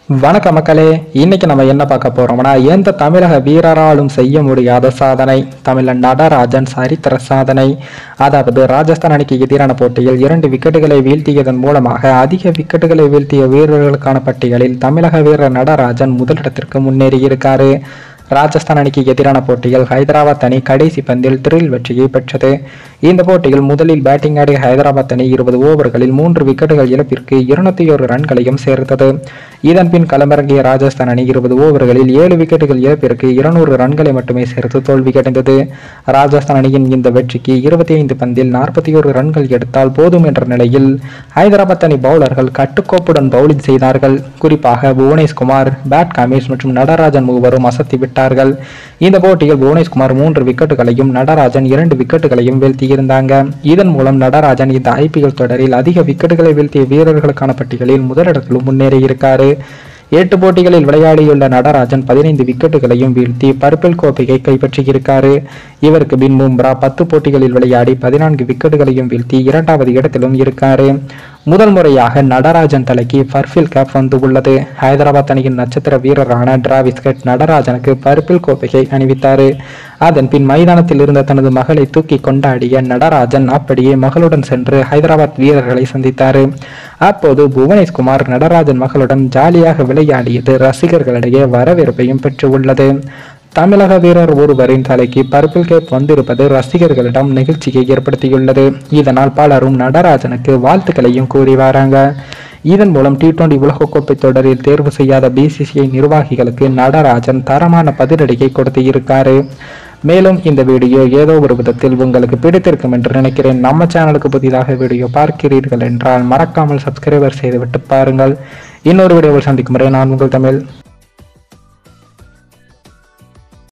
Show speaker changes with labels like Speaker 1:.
Speaker 1: வணக்கம் மக்களே. இன்னைக்கு நம்ம என்ன பார்க்க போறோம்னா, எந்த தமிழக வீரராலும் செய்ய முடியாத சாதனை, தமிழன் நடராஜன் சரித்திர சாதனை. அதாவது ராஜஸ்தான் அணிக்கு எதிரான போட்டியில் 2 விக்கெட்டுகளை வீழ்த்தியதன் மூலமாக அதிக விக்கெட்டுகளை வீழ்த்திய வீரர்களுக்கான பட்டியலில் தமிழக வீரர் நடராஜன் முதலிடத்திற்கு முன்னேறி இருக்காரு. ராஜஸ்தான் அணிக்கு எதிரான போட்டியில் ஹைதராபாத் அணி கடைசி பந்தில் த்ரில் வெற்றியை பெற்றது. இந்த போட்டியில் முதலில் பேட்டிங் ஆடிய ஹைதராபாத் அணி 20 ஓவர்களில் 3 விக்கெட்டுகள் இழப்பிற்கு 201 ரன்களையும் சேர்த்தது. இதன் பின் களமிறங்கிய ராஜஸ்தான் அணி 20 ஓவர்களில் 7 விக்கெட்டுகள் இழப்பிற்கு 200 ரன்களை மட்டுமே சேர்த்து தோல்வியடைந்தது. ராஜஸ்தான் அணியின் இந்த வெற்றிக்கு 25 பந்தில் 41 ரன்கள் எடுத்தால் போதும் என்ற நிலையில் ஹைதராபாத் அணி பவுலர்கள் கட்டுக்கோப்புடன் பவுலிங் செய்தார்கள். குறிப்பாக புவனேஷ்குமார், பேட் கமின்ஸ் மற்றும் நடராஜன் மூவரும் அசத்தி விட்டார்கள். இந்த போட்டியில் புவனேஷ்குமார் 3 விக்கெட்டுகளையும் நடராஜன் 2 விக்கெட்டுகளையும் வீழ்த்தியிருந்தாங்க. இதன் மூலம் நடராஜன் இந்த IPL தொடரில் அதிக விக்கெட்டுகளை வீழ்த்திய வீரர்களுக்கான பட்டியலில் முதலிடத்திலும் முன்னேறி இருக்காரு. 8 போட்டிகளில் விளையாடியுள்ள நடராஜன் 15 விக்கெட்டுகளையும் வீழ்த்தி பர்பிள் கோப்பையை கைப்பற்றியிருக்காரு. இவருக்கு பின் பும்ரா 10 போட்டிகளில் விளையாடி 14 விக்கெட்டுகளையும் வீழ்த்தி 2வது இடத்திலும் இருக்காரு. முதல் முறையாக நடராஜன் தலைக்கு பர்பிள் கேப் வந்து உள்ளது. ஹைதராபாத் அணியின் நட்சத்திர வீரரான டிராவிஸ் ஹெட் நடராஜனுக்கு பர்பிள் கோப்பையை அணிவித்தார். அதன் பின் மைதானத்தில் இருந்த தனது மகளை தூக்கி கொண்டாடிய நடராஜன் அப்படியே மகளுடன் சென்று ஹைதராபாத் வீரர்களை சந்தித்தார். அப்போது புவனேஷ்குமார் நடராஜன் மகளுடன் ஜாலியாக விளையாடியது ரசிகர்களிடையே வரவேற்பையும் பெற்று உள்ளது. தமிழக வீரர் ஒருவரின் தலைக்கு பர்பிள் கேப் வந்திருப்பது ரசிகர்களிடம் நெகிழ்ச்சியை ஏற்படுத்தியுள்ளது. இதனால் பலரும் நடராஜனுக்கு வாழ்த்துக்களையும் கூறி வராங்க. இதன் மூலம் T20 உலகக்கோப்பை தொடரில் தேர்வு செய்யாத BCCI நிர்வாகிகளுக்கு நடராஜன் தரமான பதிலடியை கொடுத்து இருக்காரு. மேலும் இந்த வீடியோ ஏதோ ஒரு விதத்தில் உங்களுக்கு பிடித்திருக்கும் என்று நினைக்கிறேன். நம்ம சேனலுக்கு புதிதாக வீடியோ பார்க்கிறீர்கள் என்றால் மறக்காமல் சப்ஸ்கிரைபர் செய்துவிட்டு பாருங்கள். இன்னொரு வீடியோவில் சந்திக்கும் வரை நான் உங்கள் தமிழ்.